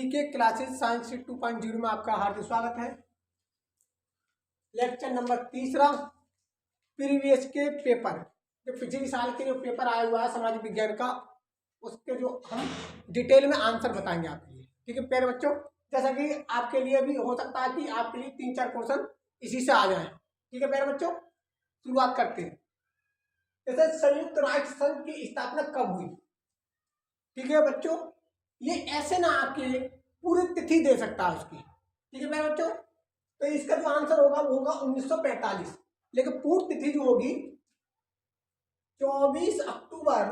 GK classes science 2.0 में आपका हार्दिक स्वागत है। लेक्चर नंबर 3 प्रीवियस के पेपर, जो पिछले साल के जो पेपर आया हुआ है सामाजिक विज्ञान का, उसके जो हम डिटेल में आंसर बताएंगे आपके लिए। ठीक है प्यारे बच्चों, जैसा कि आपके लिए भी हो सकता है कि आपके लिए 3-4 क्वेश्चन इसी से आ जाए। ठीक है प्यारे बच्चों, शुरुआत करते हैं। जैसे संयुक्त राष्ट्र संघ की स्थापना कब हुई? ठीक है बच्चों, ये ऐसे ना आके पूरी तिथि दे सकता है उसकी। ठीक है मेरे बच्चों, तो इसका जो आंसर होगा वो होगा 1945, लेकिन पूर्ण तिथि जो होगी 24 अक्टूबर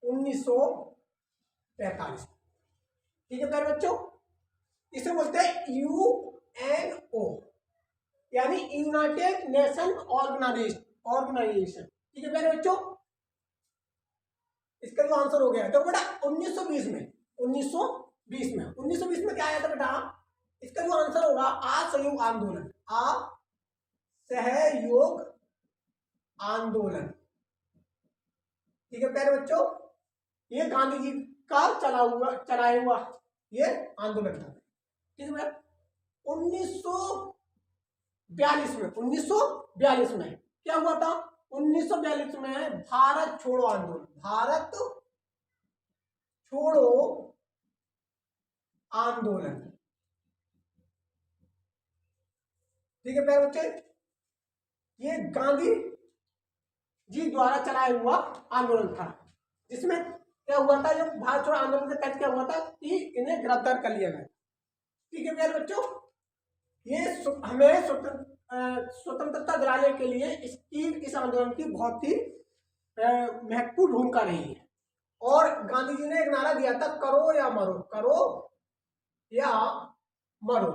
1945। ठीक है मेरे बच्चों, इसे बोलते हैं यूएनओ, यानी यूनाइटेड नेशन ऑर्गेनाइजेशन। ठीक है मेरे बच्चों, इसका जो आंसर हो गया तो बेटा 1920 में क्या आया था बेटा? इसका जो आंसर होगा असहयोग आंदोलन, असहयोग आंदोलन। ठीक है प्यारे बच्चों, ये गांधी जी का चलाया हुआ ये आंदोलन था। ठीक है, 1942 में क्या हुआ था? 1942 में भारत छोड़ो आंदोलन, भारत छोड़ो आंदोलन। ठीक है प्यारे बच्चे, ये गांधी जी द्वारा चलाया हुआ आंदोलन था, जिसमें क्या हुआ था, जो भारत छोड़ो आंदोलन के तहत क्या हुआ था कि इन्हें गिरफ्तार कर लिया गया। ठीक है प्यारे बच्चों, ये हमें स्वतंत्रता दिलाने के लिए इस आंदोलन की बहुत ही महत्वपूर्ण भूमिका रही है। और गांधी जी ने एक नारा दिया था, करो या मरो, करो या मरो।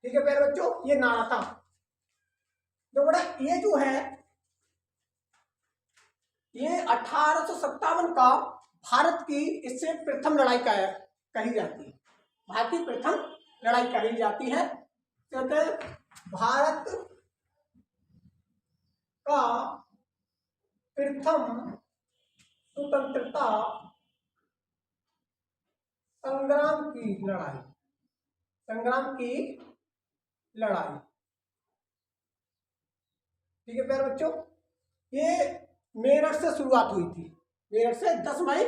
ठीक है प्यारे बच्चों, ये नारा था। तो बड़ा ये जो है, ये 1857 का भारत की इससे प्रथम लड़ाई कही जाती है। भारत की प्रथम लड़ाई कही जाती है। कहते भारत का प्रथम स्वतंत्रता संग्राम की लड़ाई। ठीक है प्यारे बच्चों, ये मेरठ से शुरुआत हुई थी। मेरठ से 10 मई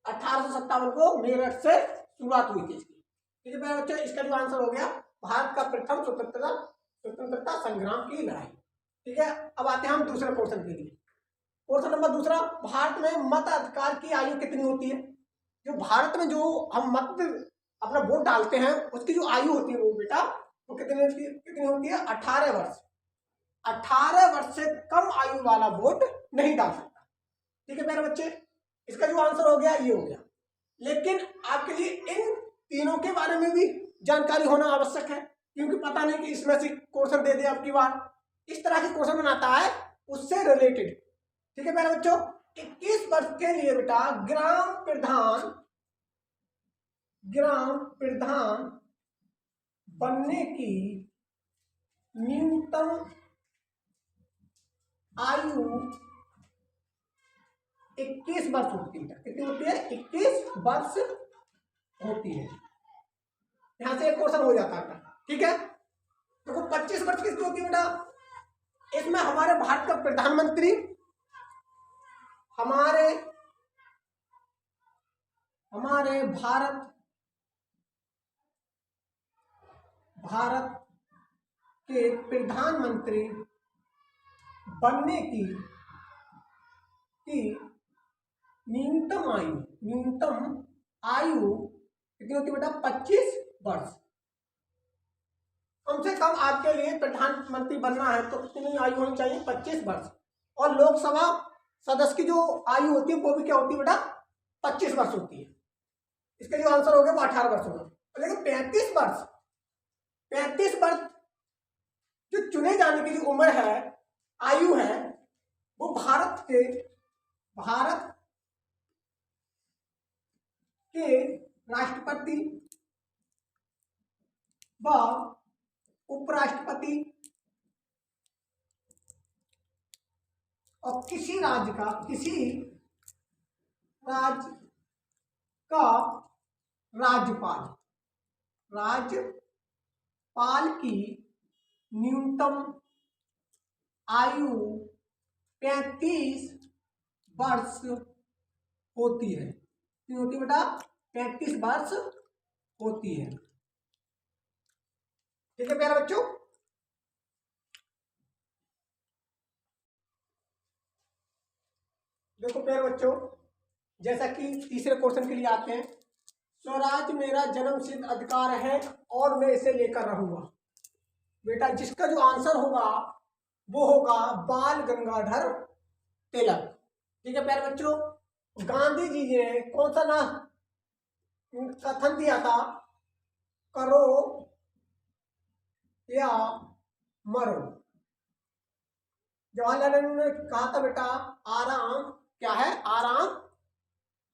1857 को मेरठ से शुरुआत हुई थी इसकी। ठीक है प्यारे बच्चों, इसका जो आंसर हो गया भारत का प्रथम स्वतंत्रता संग्राम की लड़ाई। ठीक है, अब आते हैं हम दूसरे क्वेश्चन के लिए। क्वेश्चन नंबर 2, भारत में मत अधिकार की आयु कितनी होती है? जो भारत में जो हम मत अपना वोट डालते हैं, उसकी जो आयु होती है वो बेटा वो कितनी होती है? 18 वर्ष। 18 वर्ष से कम आयु वाला वोट नहीं डाल सकता। ठीक है मेरे बच्चे, इसका जो आंसर हो गया ये हो गया। लेकिन आपके लिए इन तीनों के बारे में भी जानकारी होना आवश्यक है, क्योंकि पता नहीं कि इसमें से क्वेश्चन दे दे आपकी बार। इस तरह के क्वेश्चन बनाता है उससे रिलेटेड। ठीक है मेरे बच्चों, 21 वर्ष के लिए बेटा ग्राम प्रधान बनने की न्यूनतम आयु 21 वर्ष होती है। कितनी होती है? 21 वर्ष होती है। यहां से एक क्वेश्चन हो जाता है। ठीक है, तो 25 वर्ष किसकी होती है बेटा? इसमें हमारे भारत का प्रधानमंत्री, हमारे भारत के प्रधानमंत्री बनने की न्यूनतम आयु कितनी होती है बेटा? 25 वर्ष। कम से कम आपके लिए प्रधानमंत्री बनना है तो कितनी आयु होनी चाहिए? 25 वर्ष। और लोकसभा सदस्य की जो आयु होती है वो भी क्या होती है बेटा? 25 वर्ष होती है। इसका जो आंसर हो गया वो 18 वर्ष होगा। लेकिन 35 वर्ष जो चुने जाने की जो उम्र है, आयु है, वो भारत के राष्ट्रपति व उपराष्ट्रपति और किसी राज्य का राज्यपाल, राज्यपाल की न्यूनतम आयु 35 वर्ष होती है। कितनी होती है बेटा? 35 वर्ष होती है। ठीक है प्यारे बच्चों, देखो प्यारे बच्चों, जैसा कि तीसरे क्वेश्चन के लिए आते हैं। स्वराज मेरा जन्मसिद्ध अधिकार है और मैं इसे लेकर रहूंगा। बेटा जिसका जो आंसर होगा वो होगा बाल गंगाधर तिलक। ठीक है प्यारे बच्चों, गांधी जी ने कौन सा ना कथन दिया था? करो या मरो। जवाहरलाल नेहरू ने कहा था बेटा आराम क्या है? आराम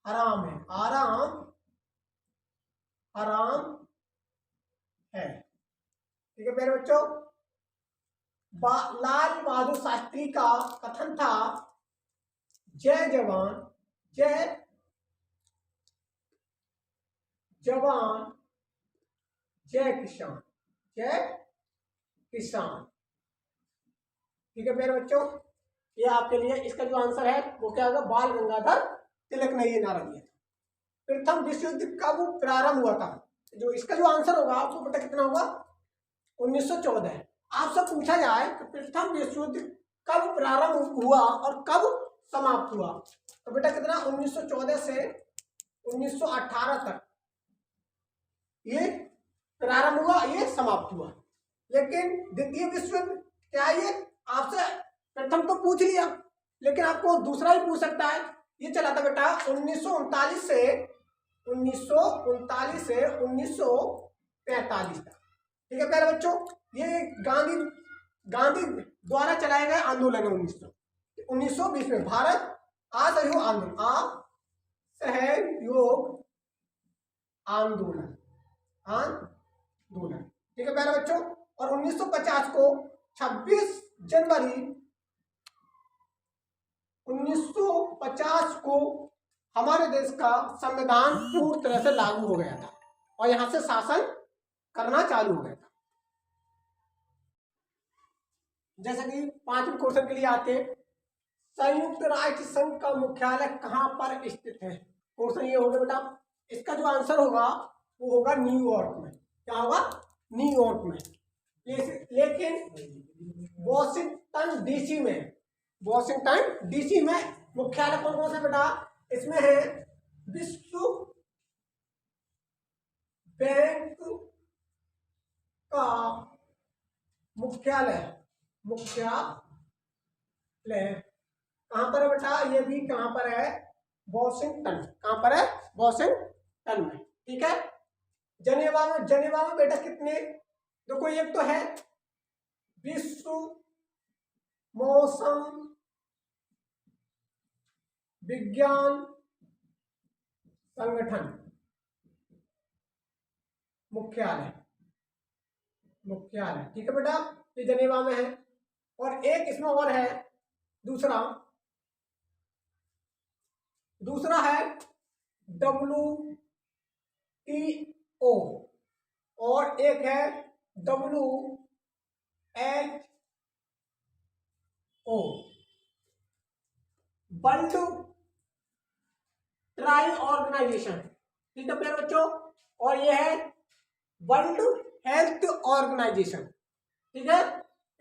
हराम है, आराम हराम है। ठीक है प्यारे बच्चों, लाल बहादुर शास्त्री का कथन था जय जवान जय जवान जय किसान, जय किसान। ठीक है प्यारे बच्चों, ये आपके लिए इसका जो आंसर है वो क्या होगा? बाल गंगाधर तिलक ने ये नारा दिया था। प्रथम विश्व युद्ध कब प्रारंभ हुआ था? जो इसका जो आंसर होगा आपको बेटा कितना होगा? 1914। आपसे पूछा जाए कि प्रथम विश्व युद्ध कब प्रारंभ हुआ और कब समाप्त हुआ, तो बेटा कितना? 1914 से 1918 तक ये प्रारंभ हुआ, ये समाप्त हुआ। लेकिन द्वितीय विश्व युद्ध क्या है? ये आपसे प्रथम तो पूछ लिया, लेकिन आपको दूसरा भी पूछ सकता है। ये चला था बेटा 1939 से 1945 तक। ठीक है प्यारे बच्चों, ये गांधी द्वारा चलाए गए आंदोलन है। 1920 में भारत असहयोग आंदोलन आंदोलन। ठीक है प्यारे बच्चों, और 1950 को 26 जनवरी 1950 को हमारे देश का संविधान पूरी तरह से लागू हो गया था और यहां से शासन करना चालू हो गया था। जैसा कि 5वें क्वेश्चन के लिए आते हैं, संयुक्त राष्ट्र संघ का मुख्यालय कहां पर स्थित है? क्वेश्चन ये होगा बेटा, इसका जो आंसर होगा वो होगा न्यूयॉर्क में। क्या होगा? न्यूयॉर्क में। लेकिन वॉशिंगटन डीसी में मुख्यालय कौन कौन सा बेटा? इसमें है विश्व बैंक का मुख्यालय कहां पर है बेटा? ये भी कहां पर है? वॉशिंगटन। कहां पर है? वॉशिंगटन में। ठीक है, जनेवा में बेटा कितने? देखो एक तो है विश्व मौसम विज्ञान संगठन मुख्यालय। ठीक है बेटा, ये जनेवा में है। और एक इसमें और है, दूसरा है WTO और एक है WHO, वर्ल्ड ट्राई ऑर्गेनाइजेशन। ठीक है प्यारे बच्चों, और ये है वर्ल्ड हेल्थ ऑर्गेनाइजेशन। ठीक है,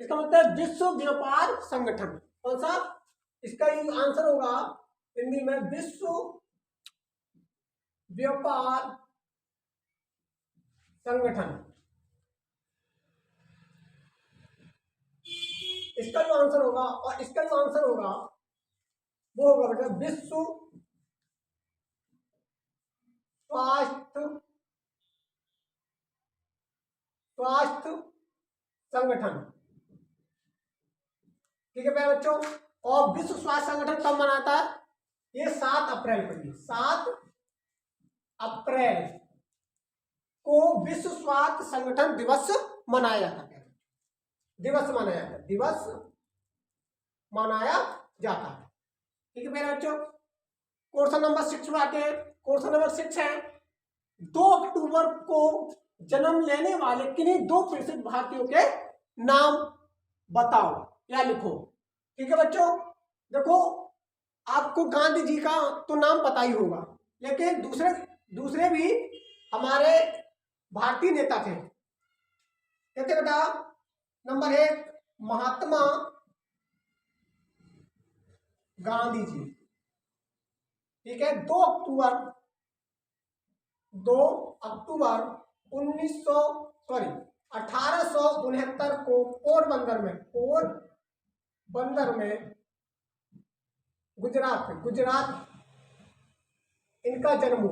इसका मतलब विश्व व्यापार संगठन। कौन सा? इसका आंसर होगा हिंदी में विश्व व्यापार संगठन। इसका जो आंसर होगा, और इसका जो आंसर होगा वो होगा बेटा विश्व स्वास्थ्य संगठन। ठीक है प्यारे बच्चों, और विश्व स्वास्थ्य संगठन कब मनाता है? ये 7 अप्रैल को, 7 अप्रैल को विश्व स्वास्थ्य संगठन दिवस मनाया जाता है। दिवस मनाया जाता है। ठीक है मेरे बच्चों, क्वेश्चन नंबर 6 में आते हैं। क्वेश्चन नंबर 6 है 2 अक्टूबर को जन्म लेने वाले किन्हीं 2 प्रसिद्ध भारतीयों के नाम बताओ या लिखो। ठीक है बच्चों, देखो आपको गांधी जी का तो नाम पता ही होगा, लेकिन दूसरे भी हमारे भारतीय नेता थे। कहते बेटा नंबर 1 महात्मा गांधी जी। ठीक है, 2 अक्टूबर 1869 को पोरबंदर में गुजरात इनका जन्म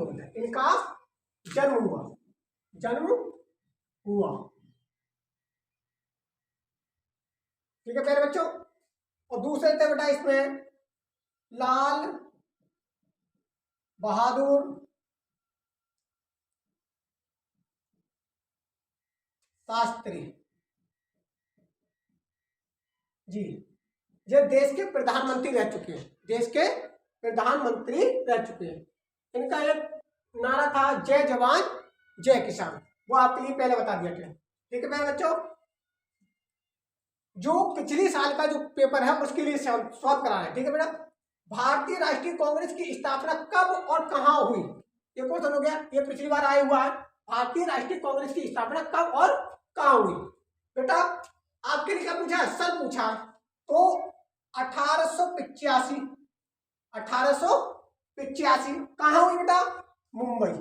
हुआ। ठीक है प्यारे बच्चों, और दूसरे थे बेटा इसमें लाल बहादुर शास्त्री जी, ये देश के प्रधानमंत्री रह चुके हैं। इनका एक नारा था जय जवान जय किसान, वो आपके लिए पहले बता दिया गया। ठीक है मेरे बच्चों, जो पिछली साल का जो पेपर है उसके लिए सॉल्व कराना है। ठीक है बेटा, भारतीय राष्ट्रीय कांग्रेस की स्थापना कब और कहां हुई, ये क्वेश्चन हो गया, ये पिछली बार आया हुआ है। भारतीय राष्ट्रीय कांग्रेस की स्थापना कब और कहां हुई। बेटा आपके लिए क्या पूछा, सन पूछा, तो 1885 कहां हुई बेटा, मुंबई।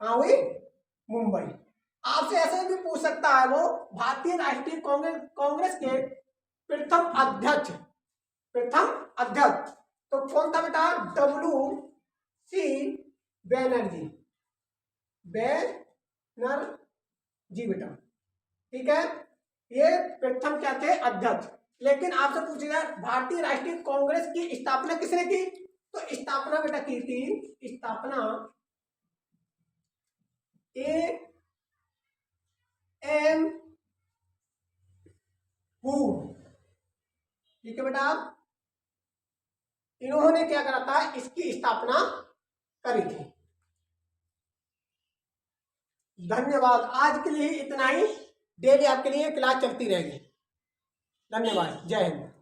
कहां हुई, मुंबई। आपसे ऐसे भी पूछ सकता है वो भारतीय राष्ट्रीय कांग्रेस के प्रथम अध्यक्ष तो कौन था बेटा, WC बैनर्जी बेटा। ठीक है, ये प्रथम क्या थे, अध्यक्ष। लेकिन आपसे पूछेगा भारतीय राष्ट्रीय कांग्रेस की स्थापना किसने की, तो स्थापना बेटा की थी, AM हु। ठीक है बेटा, इन्होंने क्या करा था, इसकी स्थापना करी थी। धन्यवाद, आज के लिए इतना ही। डेली आपके लिए क्लास चलती रहेगी। धन्यवाद, जय हिंद।